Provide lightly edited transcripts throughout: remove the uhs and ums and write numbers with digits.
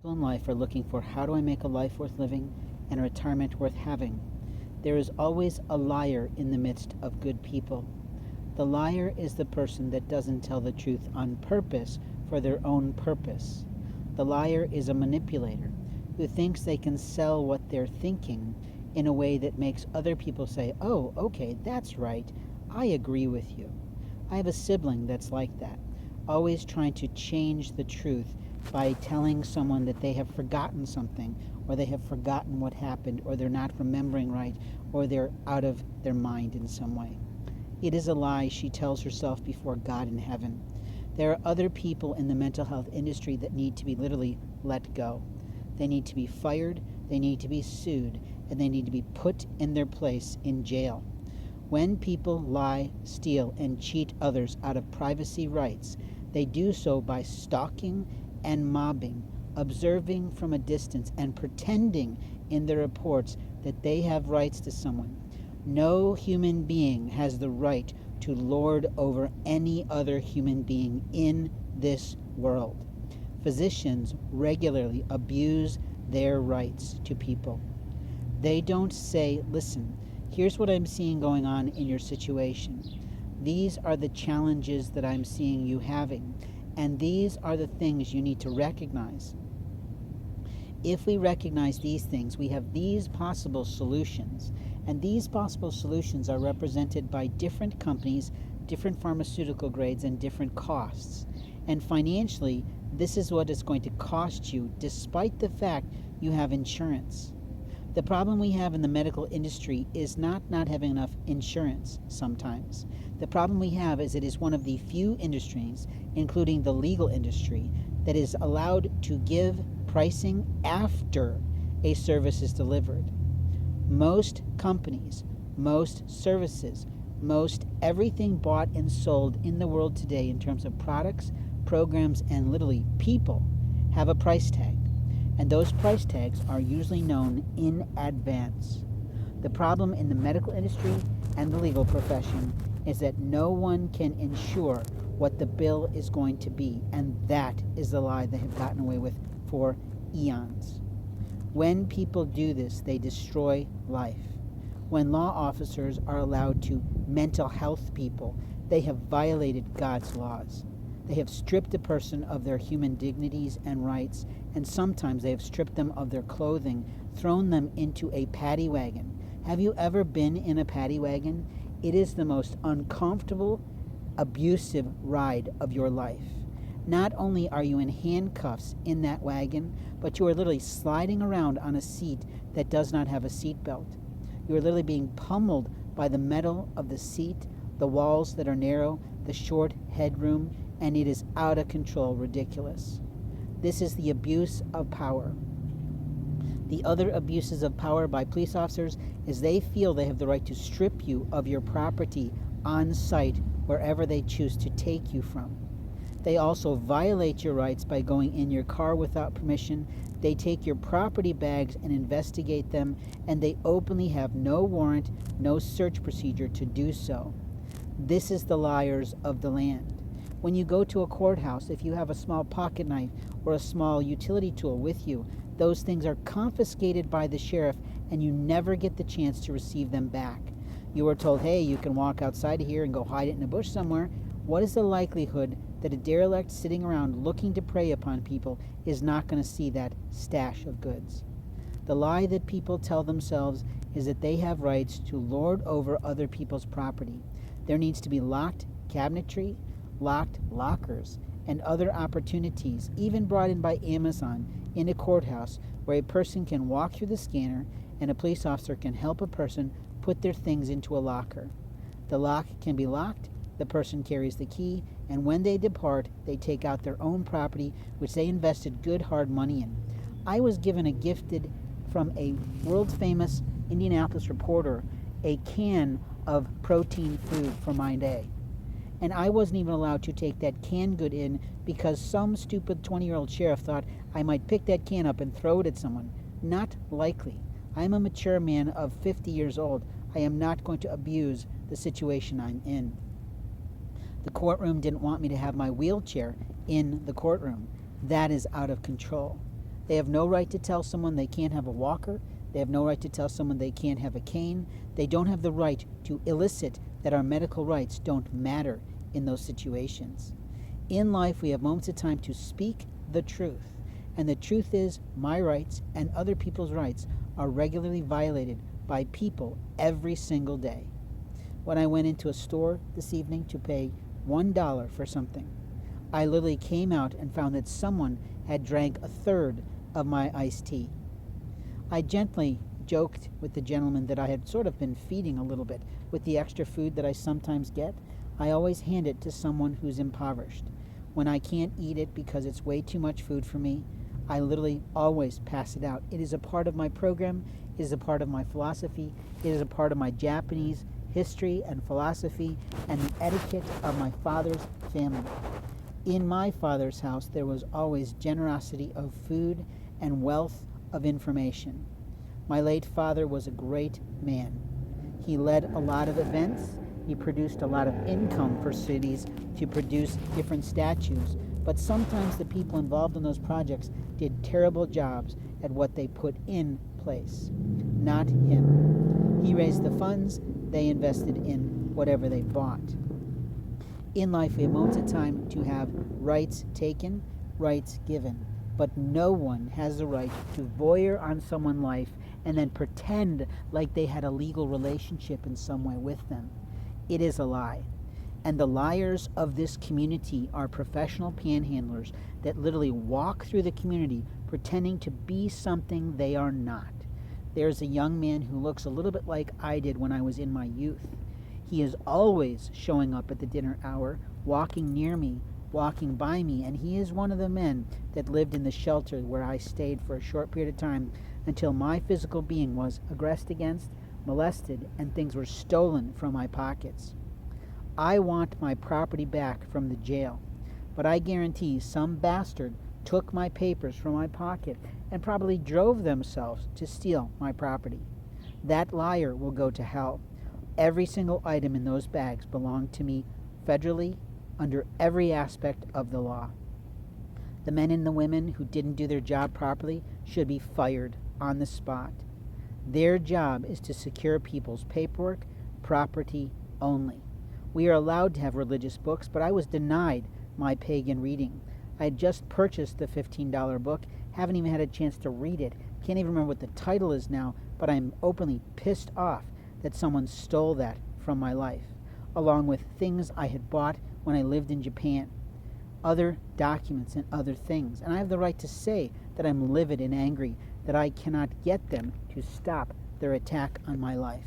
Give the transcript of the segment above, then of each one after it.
In life are looking for how do I make a life worth living and a retirement worth having. There is always a liar in the midst of good people. The liar is the person that doesn't tell the truth on purpose for their own purpose. The liar is a manipulator who thinks they can sell what they're thinking in a way that makes other people say, "Oh, okay, that's right. I agree with you." I have a sibling that's like that, always trying to change the truth by telling someone that they have forgotten something, or they have forgotten what happened, or they're not remembering right, or they're out of their mind in some way. It is a lie she tells herself before God in heaven. There are other people in the mental health industry that need to be literally let go. They need to be fired, they need to be sued, and they need to be put in their place in jail. When people lie, steal, and cheat others out of privacy rights, they do so by stalking and mobbing, observing from a distance, and pretending in their reports that they have rights to someone. No human being has the right to lord over any other human being in this world. Physicians regularly abuse their rights to people. They don't say, "Listen, here's what I'm seeing going on in your situation. These are the challenges that I'm seeing you having, and these are the things you need to recognize. If we recognize these things, we have these possible solutions, and these possible solutions are represented by different companies, different pharmaceutical grades, and different costs. And financially, this is what it's going to cost you, despite the fact you have insurance." The problem we have in the medical industry is not having enough insurance sometimes. The problem we have is it is one of the few industries, including the legal industry, that is allowed to give pricing after a service is delivered. Most companies, most services, most everything bought and sold in the world today in terms of products, programs, and literally people have a price tag. And those price tags are usually known in advance. The problem in the medical industry and the legal profession is that no one can ensure what the bill is going to be, and that is the lie they have gotten away with for eons. When people do this, they destroy life. When law officers are allowed to mental health people, they have violated God's laws. They have stripped a person of their human dignities and rights, and sometimes they have stripped them of their clothing, thrown them into a paddy wagon. Have you ever been in a paddy wagon? It is the most uncomfortable, abusive ride of your life. Not only are you in handcuffs in that wagon, but you are literally sliding around on a seat that does not have a seat belt. You are literally being pummeled by the metal of the seat, the walls that are narrow, the short headroom, and it is out of control, ridiculous. This is the abuse of power. The other abuses of power by police officers is they feel they have the right to strip you of your property on site wherever they choose to take you from. They also violate your rights by going in your car without permission. They take your property bags and investigate them, and they openly have no warrant, no search procedure to do so. This is the liars of the land. When you go to a courthouse, if you have a small pocket knife or a small utility tool with you, those things are confiscated by the sheriff, and you never get the chance to receive them back. You are told, "Hey, you can walk outside of here and go hide it in a bush somewhere." What is the likelihood that a derelict sitting around looking to prey upon people is not going to see that stash of goods? The lie that people tell themselves is that they have rights to lord over other people's property. There needs to be locked cabinetry, locked lockers, and other opportunities, even brought in by Amazon, in a courthouse where a person can walk through the scanner and a police officer can help a person put their things into a locker. The lock can be locked, the person carries the key, and when they depart, they take out their own property, which they invested good hard money in. I was given a gifted from a world-famous Indianapolis reporter a can of protein food for my day. And I wasn't even allowed to take that canned good in because some stupid 20-year-old sheriff thought I might pick that can up and throw it at someone. Not likely. I am a mature man of 50 years old. I am not going to abuse the situation I'm in. The courtroom didn't want me to have my wheelchair in the courtroom. That is out of control. They have no right to tell someone they can't have a walker. They have no right to tell someone they can't have a cane. They don't have the right to elicit that our medical rights don't matter in those situations. In life, we have moments of time to speak the truth. And the truth is, my rights and other people's rights are regularly violated by people every single day. When I went into a store this evening to pay $1 for something, I literally came out and found that someone had drank a third of my iced tea. I gently joked with the gentleman that I had sort of been feeding a little bit. With the extra food that I sometimes get, I always hand it to someone who's impoverished. When I can't eat it because it's way too much food for me, I literally always pass it out. It is a part of my program, it is a part of my philosophy, it is a part of my Japanese history and philosophy and the etiquette of my father's family. In my father's house, there was always generosity of food and wealth of information. My late father was a great man. He led a lot of events. He produced a lot of income for cities to produce different statues. But sometimes the people involved in those projects did terrible jobs at what they put in place. Not him. He raised the funds. They invested in whatever they bought. In life, we have moments of time to have rights taken, rights given. But no one has the right to voyeur on someone's life and then pretend like they had a legal relationship in some way with them. It is a lie. And the liars of this community are professional panhandlers that literally walk through the community pretending to be something they are not. There's a young man who looks a little bit like I did when I was in my youth. He is always showing up at the dinner hour, walking near me, walking by me, and he is one of the men that lived in the shelter where I stayed for a short period of time until my physical being was aggressed against, molested, and things were stolen from my pockets. I want my property back from the jail, but I guarantee some bastard took my papers from my pocket and probably drove themselves to steal my property. That liar will go to hell. Every single item in those bags belonged to me federally under every aspect of the law. The men and the women who didn't do their job properly should be fired on the spot. Their job is to secure people's paperwork, property only. We are allowed to have religious books, but I was denied my pagan reading. I had just purchased the $15 book, haven't even had a chance to read it, can't even remember what the title is now, but I'm openly pissed off that someone stole that from my life, along with things I had bought when I lived in Japan, other documents and other things. And I have the right to say that I'm livid and angry that I cannot get them to stop their attack on my life.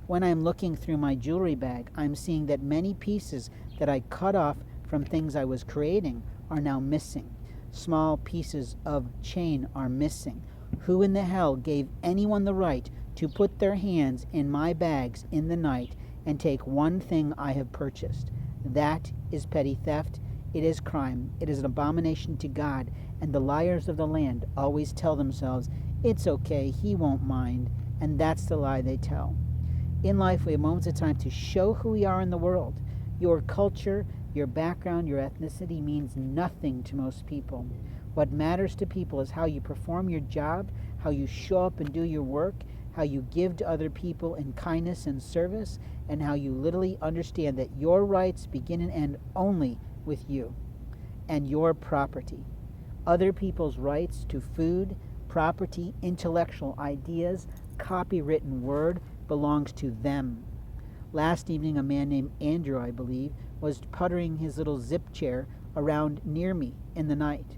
When I'm looking through my jewelry bag, I'm seeing that many pieces that I cut off from things I was creating are now missing. Small pieces of chain are missing. Who in the hell gave anyone the right to put their hands in my bags in the night and take one thing I have purchased? That is petty theft. It is crime. It is an abomination to God. And the liars of the land always tell themselves, it's okay, he won't mind. And that's the lie they tell. In life, we have moments of time to show who we are in the world. Your culture, your background, your ethnicity means nothing to most people. What matters to people is how you perform your job, how you show up and do your work, how you give to other people in kindness and service, and how you literally understand that your rights begin and end only with you and your property. Other people's rights to food, property, intellectual ideas, copywritten word belongs to them. Last evening, a man named Andrew, I believe, was puttering his little zip chair around near me in the night.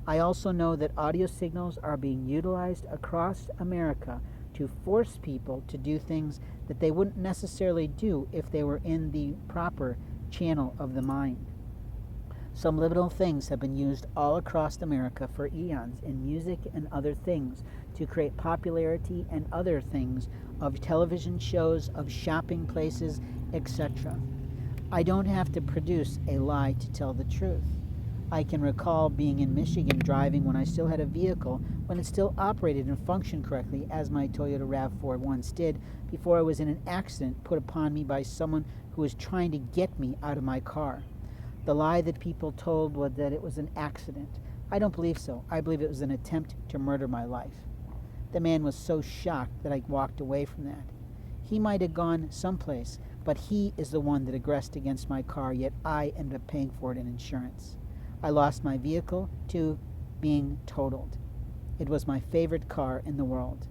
I also know that audio signals are being utilized across America to force people to do things that they wouldn't necessarily do if they were in the proper channel of the mind. Some liminal things have been used all across America for eons in music and other things to create popularity and other things of television shows, of shopping places, etc. I don't have to produce a lie to tell the truth. I can recall being in Michigan driving when I still had a vehicle, when it still operated and functioned correctly, as my Toyota RAV4 once did, before I was in an accident put upon me by someone who was trying to get me out of my car. The lie that people told was that it was an accident. I don't believe so. I believe it was an attempt to murder my life. The man was so shocked that I walked away from that. He might have gone someplace, but he is the one that aggressed against my car, yet I ended up paying for it in insurance. I lost my vehicle to being totaled. It was my favorite car in the world.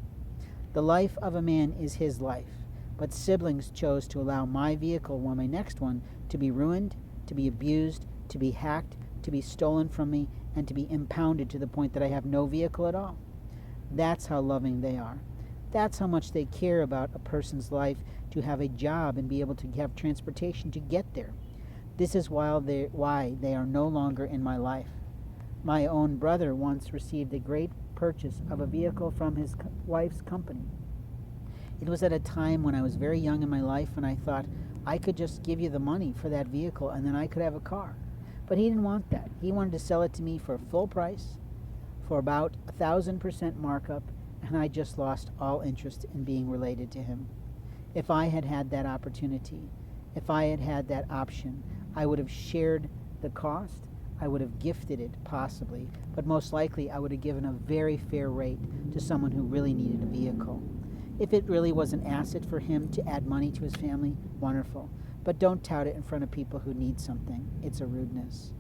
The life of a man is his life, but siblings chose to allow my vehicle, or my next one, to be ruined, to be abused, to be hacked, to be stolen from me, and to be impounded to the point that I have no vehicle at all. That's how loving they are. That's how much they care about a person's life, to have a job and be able to have transportation to get there. This is why they are no longer in my life. My own brother once received a great purchase of a vehicle from his wife's company. It was at a time when I was very young in my life, and I thought, I could just give you the money for that vehicle and then I could have a car. But he didn't want that. He wanted to sell it to me for full price, for about 1,000% markup, and I just lost all interest in being related to him. If I had had that opportunity, if I had had that option, I would have shared the cost. I would have gifted it, possibly, but most likely I would have given a very fair rate to someone who really needed a vehicle. If it really was an asset for him to add money to his family, wonderful. But don't tout it in front of people who need something. It's a rudeness.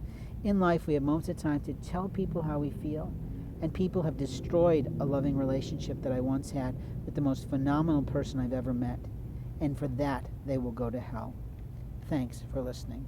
In life, we have moments of time to tell people how we feel, and people have destroyed a loving relationship that I once had with the most phenomenal person I've ever met, and for that, they will go to hell. Thanks for listening.